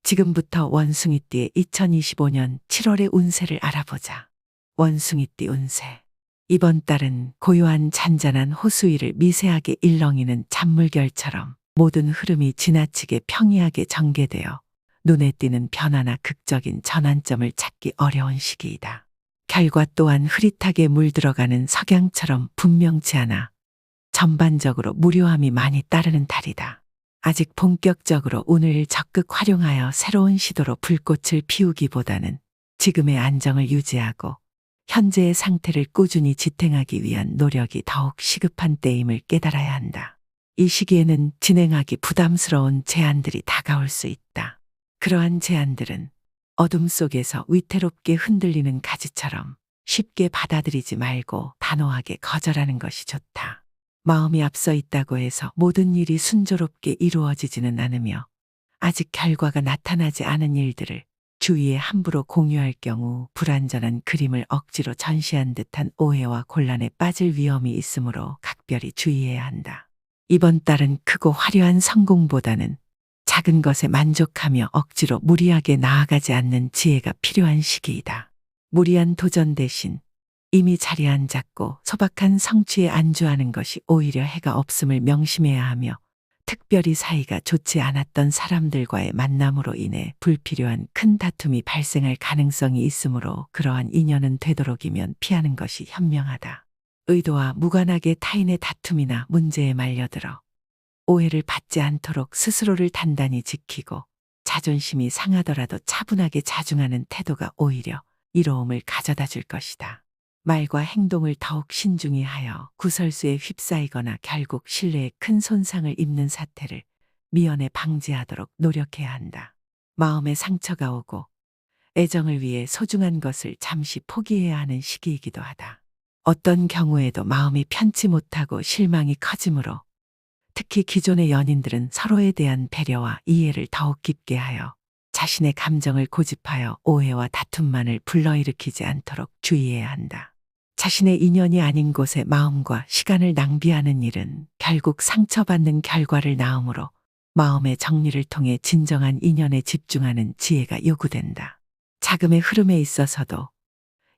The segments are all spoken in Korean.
지금부터 원숭이띠의 2025년 7월의 운세를 알아보자. 원숭이띠 운세. 이번 달은 고요한 잔잔한 호수 위를 미세하게 일렁이는 잔물결처럼 모든 흐름이 지나치게 평이하게 전개되어 눈에 띄는 변화나 극적인 전환점을 찾기 어려운 시기이다. 결과 또한 흐릿하게 물들어가는 석양처럼 분명치 않아 전반적으로 무료함이 많이 따르는 달이다. 아직 본격적으로 운을 적극 활용하여 새로운 시도로 불꽃을 피우기보다는 지금의 안정을 유지하고 현재의 상태를 꾸준히 지탱하기 위한 노력이 더욱 시급한 때임을 깨달아야 한다. 이 시기에는 진행하기 부담스러운 제안들이 다가올 수 있다. 그러한 제안들은 어둠 속에서 위태롭게 흔들리는 가지처럼 쉽게 받아들이지 말고 단호하게 거절하는 것이 좋다. 마음이 앞서 있다고 해서 모든 일이 순조롭게 이루어지지는 않으며 아직 결과가 나타나지 않은 일들을 주위에 함부로 공유할 경우 불완전한 그림을 억지로 전시한 듯한 오해와 곤란에 빠질 위험이 있으므로 각별히 주의해야 한다. 이번 달은 크고 화려한 성공보다는 작은 것에 만족하며 억지로 무리하게 나아가지 않는 지혜가 필요한 시기이다. 무리한 도전 대신 이미 자리에 앉았고 소박한 성취에 안주하는 것이 오히려 해가 없음을 명심해야 하며 특별히 사이가 좋지 않았던 사람들과의 만남으로 인해 불필요한 큰 다툼이 발생할 가능성이 있으므로 그러한 인연은 되도록이면 피하는 것이 현명하다. 의도와 무관하게 타인의 다툼이나 문제에 말려들어 오해를 받지 않도록 스스로를 단단히 지키고 자존심이 상하더라도 차분하게 자중하는 태도가 오히려 이로움을 가져다 줄 것이다. 말과 행동을 더욱 신중히 하여 구설수에 휩싸이거나 결국 신뢰에 큰 손상을 입는 사태를 미연에 방지하도록 노력해야 한다. 마음에 상처가 오고 애정을 위해 소중한 것을 잠시 포기해야 하는 시기이기도 하다. 어떤 경우에도 마음이 편치 못하고 실망이 커지므로 특히 기존의 연인들은 서로에 대한 배려와 이해를 더욱 깊게 하여 자신의 감정을 고집하여 오해와 다툼만을 불러일으키지 않도록 주의해야 한다. 자신의 인연이 아닌 곳에 마음과 시간을 낭비하는 일은 결국 상처받는 결과를 낳으므로 마음의 정리를 통해 진정한 인연에 집중하는 지혜가 요구된다. 자금의 흐름에 있어서도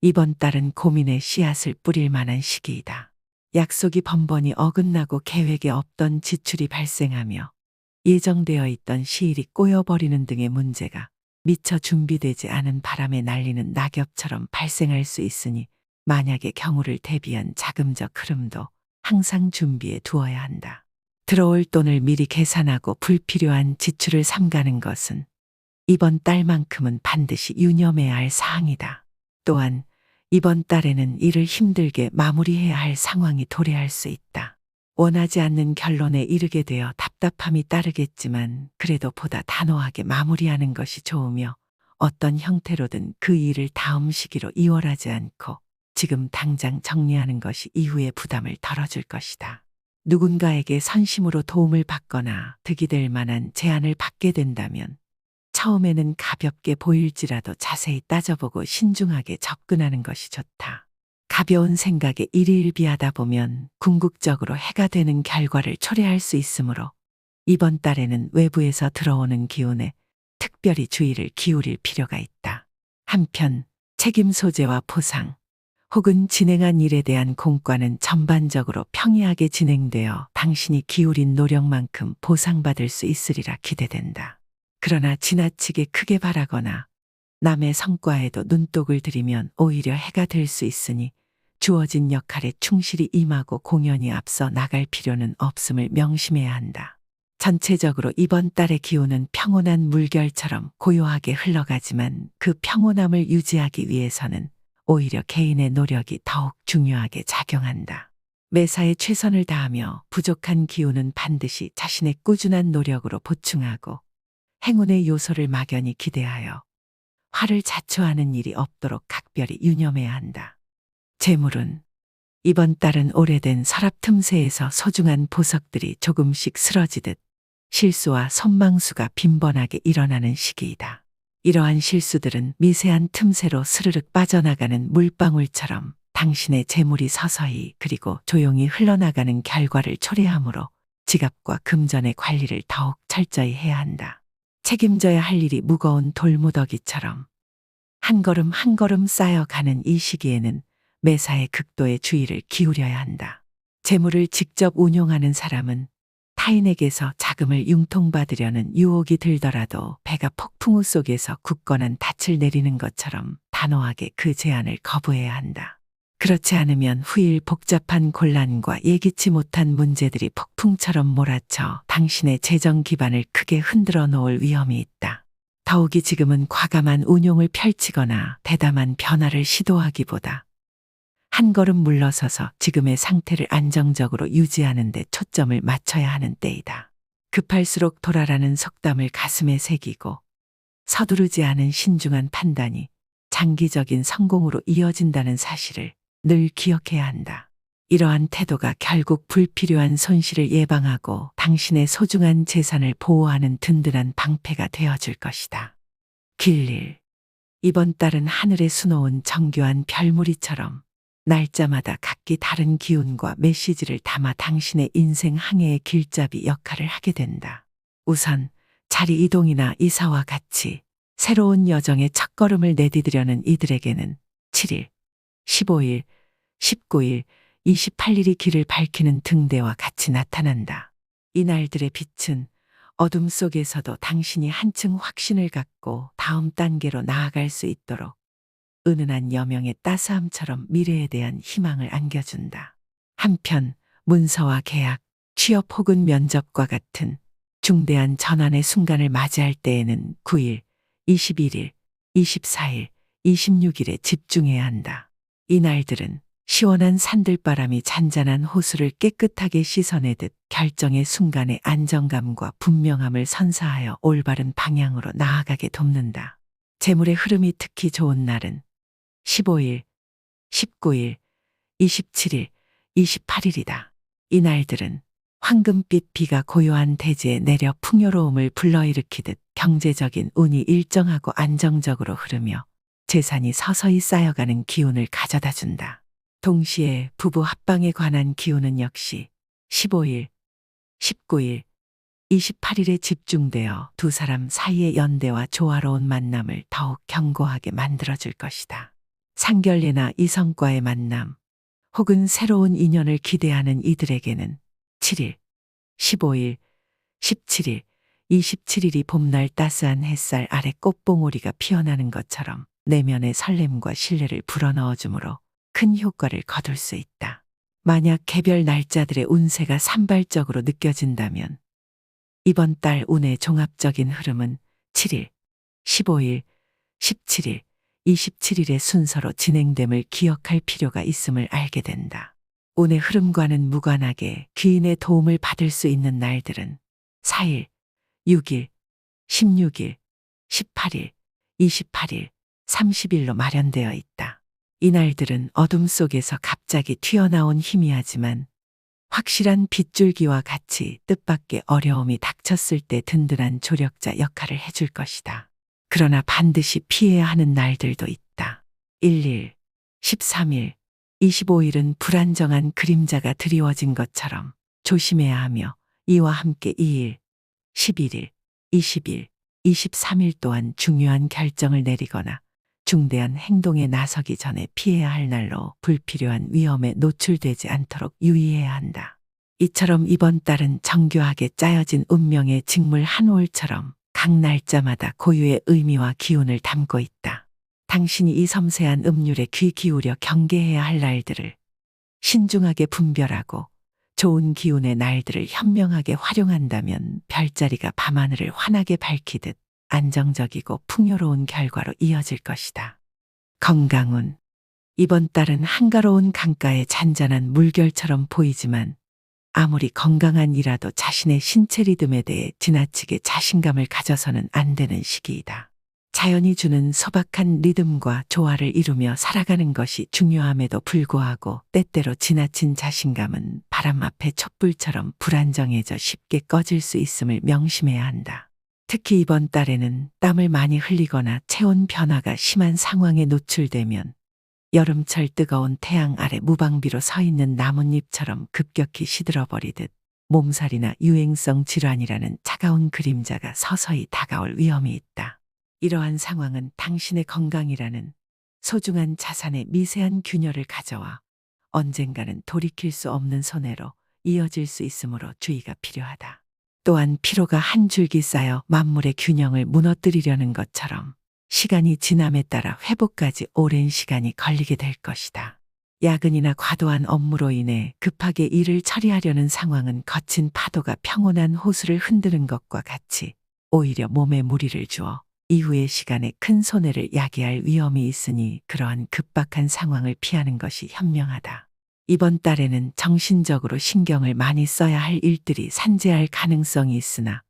이번 달은 고민의 씨앗을 뿌릴 만한 시기이다. 약속이 번번이 어긋나고 계획에 없던 지출이 발생하며 예정되어 있던 시일이 꼬여버리는 등의 문제가 미처 준비되지 않은 바람에 날리는 낙엽처럼 발생할 수 있으니 만약의 경우를 대비한 자금적 흐름도 항상 준비해 두어야 한다. 들어올 돈을 미리 계산하고 불필요한 지출을 삼가는 것은 이번 달만큼은 반드시 유념해야 할 사항이다. 또한 이번 달에는 일을 힘들게 마무리해야 할 상황이 도래할 수 있다. 원하지 않는 결론에 이르게 되어 답답함이 따르겠지만 그래도 보다 단호하게 마무리하는 것이 좋으며 어떤 형태로든 그 일을 다음 시기로 이월하지 않고 지금 당장 정리하는 것이 이후의 부담을 덜어줄 것이다. 누군가에게 선심으로 도움을 받거나 득이 될 만한 제안을 받게 된다면 처음에는 가볍게 보일지라도 자세히 따져보고 신중하게 접근하는 것이 좋다. 가벼운 생각에 일희일비하다 보면 궁극적으로 해가 되는 결과를 초래할 수 있으므로 이번 달에는 외부에서 들어오는 기운에 특별히 주의를 기울일 필요가 있다. 한편 책임 소재와 포상 혹은 진행한 일에 대한 공과는 전반적으로 평이하게 진행되어 당신이 기울인 노력만큼 보상받을 수 있으리라 기대된다. 그러나 지나치게 크게 바라거나 남의 성과에도 눈독을 들이면 오히려 해가 될 수 있으니 주어진 역할에 충실히 임하고 공연히 앞서 나갈 필요는 없음을 명심해야 한다. 전체적으로 이번 달의 기운은 평온한 물결처럼 고요하게 흘러가지만 그 평온함을 유지하기 위해서는 오히려 개인의 노력이 더욱 중요하게 작용한다. 매사에 최선을 다하며 부족한 기운은 반드시 자신의 꾸준한 노력으로 보충하고 행운의 요소를 막연히 기대하여 화를 자초하는 일이 없도록 각별히 유념해야 한다. 재물은 이번 달은 오래된 서랍 틈새에서 소중한 보석들이 조금씩 쓰러지듯 실수와 손망수가 빈번하게 일어나는 시기이다. 이러한 실수들은 미세한 틈새로 스르륵 빠져나가는 물방울처럼 당신의 재물이 서서히 그리고 조용히 흘러나가는 결과를 초래하므로 지갑과 금전의 관리를 더욱 철저히 해야 한다. 책임져야 할 일이 무거운 돌무더기처럼 한 걸음 한 걸음 쌓여가는 이 시기에는 매사에 극도의 주의를 기울여야 한다. 재물을 직접 운용하는 사람은 타인에게서 자금을 융통받으려는 유혹이 들더라도 배가 폭풍우 속에서 굳건한 닻을 내리는 것처럼 단호하게 그 제안을 거부해야 한다. 그렇지 않으면 후일 복잡한 곤란과 예기치 못한 문제들이 폭풍처럼 몰아쳐 당신의 재정 기반을 크게 흔들어 놓을 위험이 있다. 더욱이 지금은 과감한 운용을 펼치거나 대담한 변화를 시도하기보다 한 걸음 물러서서 지금의 상태를 안정적으로 유지하는 데 초점을 맞춰야 하는 때이다. 급할수록 돌아라는 속담을 가슴에 새기고 서두르지 않은 신중한 판단이 장기적인 성공으로 이어진다는 사실을 늘 기억해야 한다. 이러한 태도가 결국 불필요한 손실을 예방하고 당신의 소중한 재산을 보호하는 든든한 방패가 되어줄 것이다. 길일. 이번 달은 하늘에 수놓은 정교한 별무리처럼 날짜마다 각기 다른 기운과 메시지를 담아 당신의 인생 항해의 길잡이 역할을 하게 된다. 우선 자리 이동이나 이사와 같이 새로운 여정의 첫걸음을 내디디려는 이들에게는 7일, 15일, 19일, 28일이 길을 밝히는 등대와 같이 나타난다. 이 날들의 빛은 어둠 속에서도 당신이 한층 확신을 갖고 다음 단계로 나아갈 수 있도록 은은한 여명의 따스함처럼 미래에 대한 희망을 안겨준다. 한편 문서와 계약, 취업 혹은 면접과 같은 중대한 전환의 순간을 맞이할 때에는 9일, 21일, 24일, 26일에 집중해야 한다. 이 날들은 시원한 산들바람이 잔잔한 호수를 깨끗하게 씻어내듯 결정의 순간의 안정감과 분명함을 선사하여 올바른 방향으로 나아가게 돕는다. 재물의 흐름이 특히 좋은 날은 15일, 19일, 27일, 28일이다. 이 날들은 황금빛 비가 고요한 대지에 내려 풍요로움을 불러일으키듯 경제적인 운이 일정하고 안정적으로 흐르며 재산이 서서히 쌓여가는 기운을 가져다 준다. 동시에 부부 합방에 관한 기운은 역시 15일, 19일, 28일에 집중되어 두 사람 사이의 연대와 조화로운 만남을 더욱 견고하게 만들어줄 것이다. 상견례나 이성과의 만남, 혹은 새로운 인연을 기대하는 이들에게는 7일, 15일, 17일, 27일이 봄날 따스한 햇살 아래 꽃봉오리가 피어나는 것처럼 내면의 설렘과 신뢰를 불어넣어주므로 큰 효과를 거둘 수 있다. 만약 개별 날짜들의 운세가 산발적으로 느껴진다면 이번 달 운의 종합적인 흐름은 7일, 15일, 17일, 27일의 순서로 진행됨을 기억할 필요가 있음을 알게 된다. 운의 흐름과는 무관하게 귀인의 도움을 받을 수 있는 날들은 4일, 6일, 16일, 18일, 28일, 30일로 마련되어 있다. 이 날들은 어둠 속에서 갑자기 튀어나온 희미하지만 확실한 빗줄기와 같이 뜻밖의 어려움이 닥쳤을 때 든든한 조력자 역할을 해줄 것이다. 그러나 반드시 피해야 하는 날들도 있다. 1일, 13일, 25일은 불안정한 그림자가 드리워진 것처럼 조심해야 하며 이와 함께 2일, 11일, 20일, 23일 또한 중요한 결정을 내리거나 중대한 행동에 나서기 전에 피해야 할 날로 불필요한 위험에 노출되지 않도록 유의해야 한다. 이처럼 이번 달은 정교하게 짜여진 운명의 직물 한 올처럼 각 날짜마다 고유의 의미와 기운을 담고 있다. 당신이 이 섬세한 음률에 귀 기울여 경계해야 할 날들을 신중하게 분별하고 좋은 기운의 날들을 현명하게 활용한다면 별자리가 밤하늘을 환하게 밝히듯 안정적이고 풍요로운 결과로 이어질 것이다. 건강운. 이번 달은 한가로운 강가의 잔잔한 물결처럼 보이지만 아무리 건강한 이라도 자신의 신체 리듬에 대해 지나치게 자신감을 가져서는 안 되는 시기이다. 자연이 주는 소박한 리듬과 조화를 이루며 살아가는 것이 중요함에도 불구하고 때때로 지나친 자신감은 바람 앞의 촛불처럼 불안정해져 쉽게 꺼질 수 있음을 명심해야 한다. 특히 이번 달에는 땀을 많이 흘리거나 체온 변화가 심한 상황에 노출되면 여름철 뜨거운 태양 아래 무방비로 서 있는 나뭇잎처럼 급격히 시들어버리듯 몸살이나 유행성 질환이라는 차가운 그림자가 서서히 다가올 위험이 있다. 이러한 상황은 당신의 건강이라는 소중한 자산의 미세한 균열을 가져와 언젠가는 돌이킬 수 없는 손해로 이어질 수 있으므로 주의가 필요하다. 또한 피로가 한 줄기 쌓여 만물의 균형을 무너뜨리려는 것처럼 시간이 지남에 따라 회복까지 오랜 시간이 걸리게 될 것이다. 야근이나 과도한 업무로 인해 급하게 일을 처리하려는 상황은 거친 파도가 평온한 호수를 흔드는 것과 같이 오히려 몸에 무리를 주어 이후의 시간에 큰 손해를 야기할 위험이 있으니 그러한 급박한 상황을 피하는 것이 현명하다. 이번 달에는 정신적으로 신경을 많이 써야 할 일들이 산재할 가능성이 있으나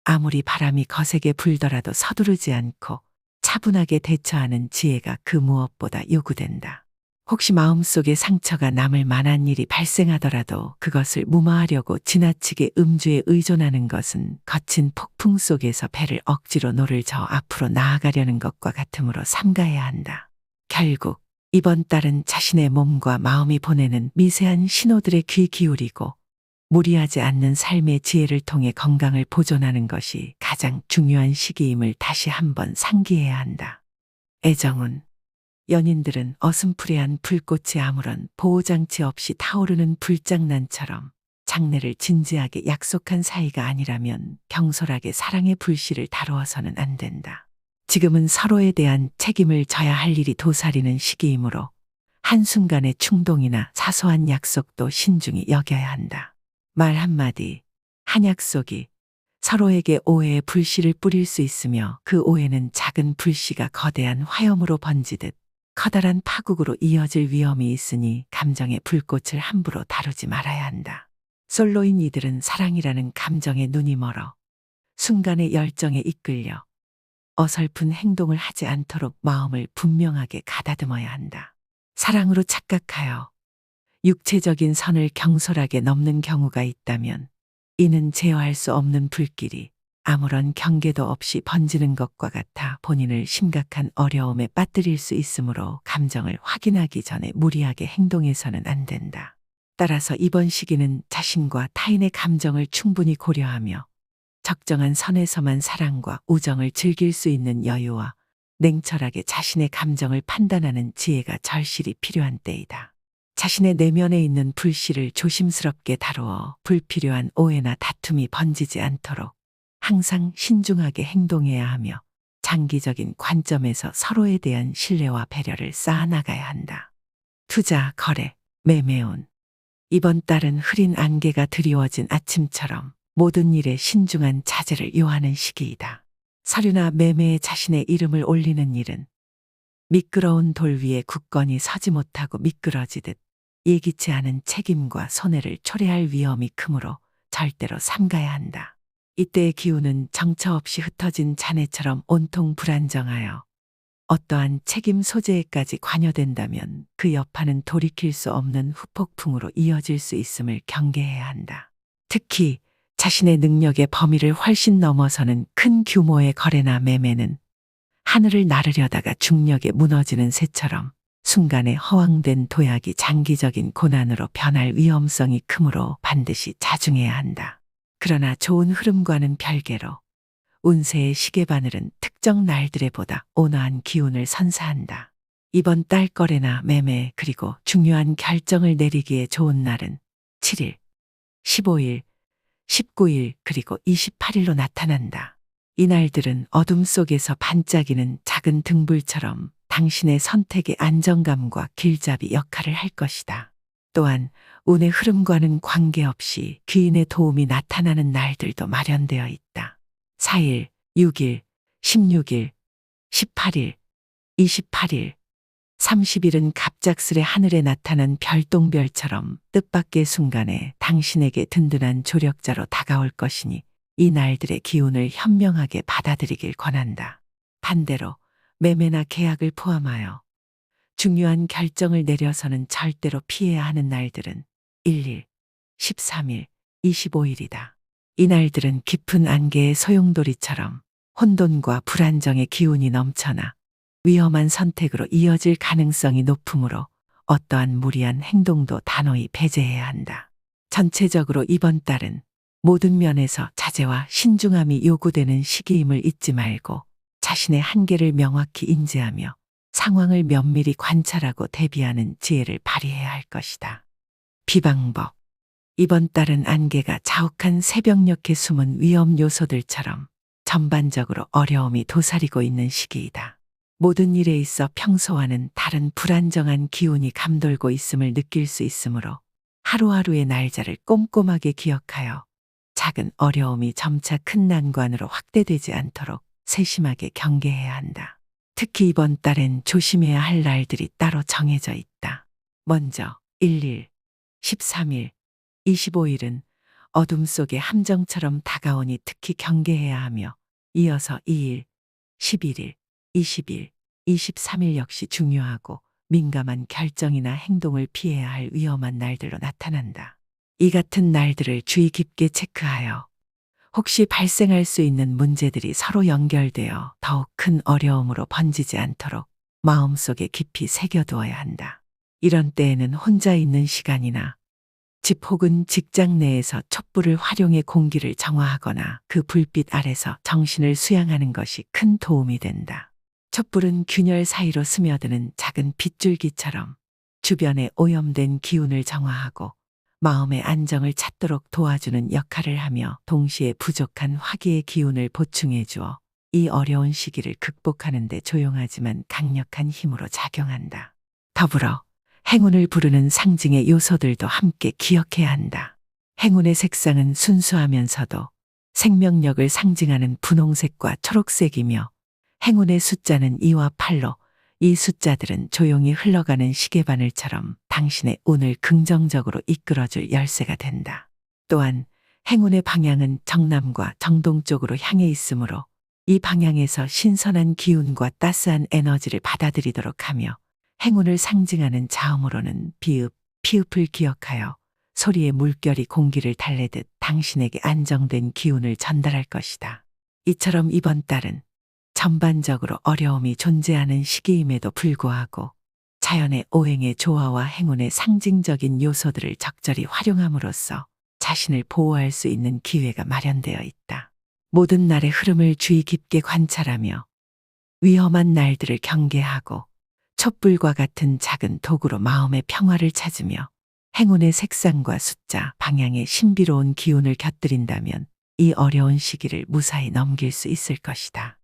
아무리 바람이 거세게 불더라도 서두르지 않고 차분하게 대처하는 지혜가 그 무엇보다 요구된다. 혹시 마음속에 상처가 남을 만한 일이 발생하더라도 그것을 무마하려고 지나치게 음주에 의존하는 것은 거친 폭풍 속에서 배를 억지로 노를 저어 앞으로 나아가려는 것과 같으므로 삼가해야 한다. 결국 이번 달은 자신의 몸과 마음이 보내는 미세한 신호들에 귀 기울이고 무리하지 않는 삶의 지혜를 통해 건강을 보존하는 것이 가장 중요한 시기임을 다시 한번 상기해야 한다. 애정운. 연인들은 어슴푸레한 불꽃이 아무런 보호장치 없이 타오르는 불장난처럼 장래를 진지하게 약속한 사이가 아니라면 경솔하게 사랑의 불씨를 다루어서는 안 된다. 지금은 서로에 대한 책임을 져야 할 일이 도사리는 시기이므로 한순간의 충동이나 사소한 약속도 신중히 여겨야 한다. 말 한마디, 한 약속이 서로에게 오해의 불씨를 뿌릴 수 있으며 그 오해는 작은 불씨가 거대한 화염으로 번지듯 커다란 파국으로 이어질 위험이 있으니 감정의 불꽃을 함부로 다루지 말아야 한다. 솔로인 이들은 사랑이라는 감정에 눈이 멀어 순간의 열정에 이끌려 어설픈 행동을 하지 않도록 마음을 분명하게 가다듬어야 한다. 사랑으로 착각하여 육체적인 선을 경솔하게 넘는 경우가 있다면 이는 제어할 수 없는 불길이 아무런 경계도 없이 번지는 것과 같아 본인을 심각한 어려움에 빠뜨릴 수 있으므로 감정을 확인하기 전에 무리하게 행동해서는 안 된다. 따라서 이번 시기는 자신과 타인의 감정을 충분히 고려하며 적정한 선에서만 사랑과 우정을 즐길 수 있는 여유와 냉철하게 자신의 감정을 판단하는 지혜가 절실히 필요한 때이다. 자신의 내면에 있는 불씨를 조심스럽게 다루어 불필요한 오해나 다툼이 번지지 않도록 항상 신중하게 행동해야 하며 장기적인 관점에서 서로에 대한 신뢰와 배려를 쌓아나가야 한다. 투자, 거래, 매매운. 이번 달은 흐린 안개가 드리워진 아침처럼 모든 일에 신중한 자제를 요하는 시기이다. 서류나 매매에 자신의 이름을 올리는 일은 미끄러운 돌 위에 굳건히 서지 못하고 미끄러지듯 예기치 않은 책임과 손해를 초래할 위험이 크므로 절대로 삼가야 한다. 이때의 기운은 정처 없이 흩어진 잔해처럼 온통 불안정하여 어떠한 책임 소재에까지 관여된다면 그 여파는 돌이킬 수 없는 후폭풍으로 이어질 수 있음을 경계해야 한다. 특히 자신의 능력의 범위를 훨씬 넘어서는 큰 규모의 거래나 매매는 하늘을 나르려다가 중력에 무너지는 새처럼 순간에 허황된 도약이 장기적인 고난으로 변할 위험성이 크므로 반드시 자중해야 한다. 그러나 좋은 흐름과는 별개로 운세의 시계바늘은 특정 날들에 보다 온화한 기운을 선사한다. 이번 달 거래나 매매 그리고 중요한 결정을 내리기에 좋은 날은 7일, 15일, 19일 그리고 28일로 나타난다. 이 날들은 어둠 속에서 반짝이는 작은 등불처럼 당신의 선택의 안정감과 길잡이 역할을 할 것이다. 또한 운의 흐름과는 관계없이 귀인의 도움이 나타나는 날들도 마련되어 있다. 4일, 6일, 16일, 18일, 28일, 30일은 갑작스레 하늘에 나타난 별똥별처럼 뜻밖의 순간에 당신에게 든든한 조력자로 다가올 것이니 이 날들의 기운을 현명하게 받아들이길 권한다. 반대로 매매나 계약을 포함하여 중요한 결정을 내려서는 절대로 피해야 하는 날들은 1일, 13일, 25일이다. 이 날들은 깊은 안개의 소용돌이처럼 혼돈과 불안정의 기운이 넘쳐나 위험한 선택으로 이어질 가능성이 높으므로 어떠한 무리한 행동도 단호히 배제해야 한다. 전체적으로 이번 달은 모든 면에서 자제와 신중함이 요구되는 시기임을 잊지 말고 자신의 한계를 명확히 인지하며 상황을 면밀히 관찰하고 대비하는 지혜를 발휘해야 할 것이다. 비방법. 이번 달은 안개가 자욱한 새벽녘에 숨은 위험 요소들처럼 전반적으로 어려움이 도사리고 있는 시기이다. 모든 일에 있어 평소와는 다른 불안정한 기운이 감돌고 있음을 느낄 수 있으므로 하루하루의 날짜를 꼼꼼하게 기억하여 작은 어려움이 점차 큰 난관으로 확대되지 않도록 세심하게 경계해야 한다. 특히 이번 달엔 조심해야 할 날들이 따로 정해져 있다. 먼저 1일, 13일, 25일은 어둠 속의 함정처럼 다가오니 특히 경계해야 하며 이어서 2일, 11일, 20일, 23일 역시 중요하고 민감한 결정이나 행동을 피해야 할 위험한 날들로 나타난다. 이 같은 날들을 주의 깊게 체크하여 혹시 발생할 수 있는 문제들이 서로 연결되어 더욱 큰 어려움으로 번지지 않도록 마음속에 깊이 새겨두어야 한다. 이런 때에는 혼자 있는 시간이나 집 혹은 직장 내에서 촛불을 활용해 공기를 정화하거나 그 불빛 아래서 정신을 수양하는 것이 큰 도움이 된다. 촛불은 균열 사이로 스며드는 작은 빗줄기처럼 주변에 오염된 기운을 정화하고 마음의 안정을 찾도록 도와주는 역할을 하며 동시에 부족한 화기의 기운을 보충해 주어 이 어려운 시기를 극복하는 데 조용하지만 강력한 힘으로 작용한다. 더불어 행운을 부르는 상징의 요소들도 함께 기억해야 한다. 행운의 색상은 순수하면서도 생명력을 상징하는 분홍색과 초록색이며 행운의 숫자는 2와 8로 이 숫자들은 조용히 흘러가는 시계바늘처럼 당신의 운을 긍정적으로 이끌어줄 열쇠가 된다. 또한 행운의 방향은 정남과 정동 쪽으로 향해 있으므로 이 방향에서 신선한 기운과 따스한 에너지를 받아들이도록 하며 행운을 상징하는 자음으로는 비읍, 피읍을 기억하여 소리의 물결이 공기를 달래듯 당신에게 안정된 기운을 전달할 것이다. 이처럼 이번 달은 전반적으로 어려움이 존재하는 시기임에도 불구하고 자연의 오행의 조화와 행운의 상징적인 요소들을 적절히 활용함으로써 자신을 보호할 수 있는 기회가 마련되어 있다. 모든 날의 흐름을 주의 깊게 관찰하며 위험한 날들을 경계하고 촛불과 같은 작은 도구로 마음의 평화를 찾으며 행운의 색상과 숫자, 방향의 신비로운 기운을 곁들인다면 이 어려운 시기를 무사히 넘길 수 있을 것이다.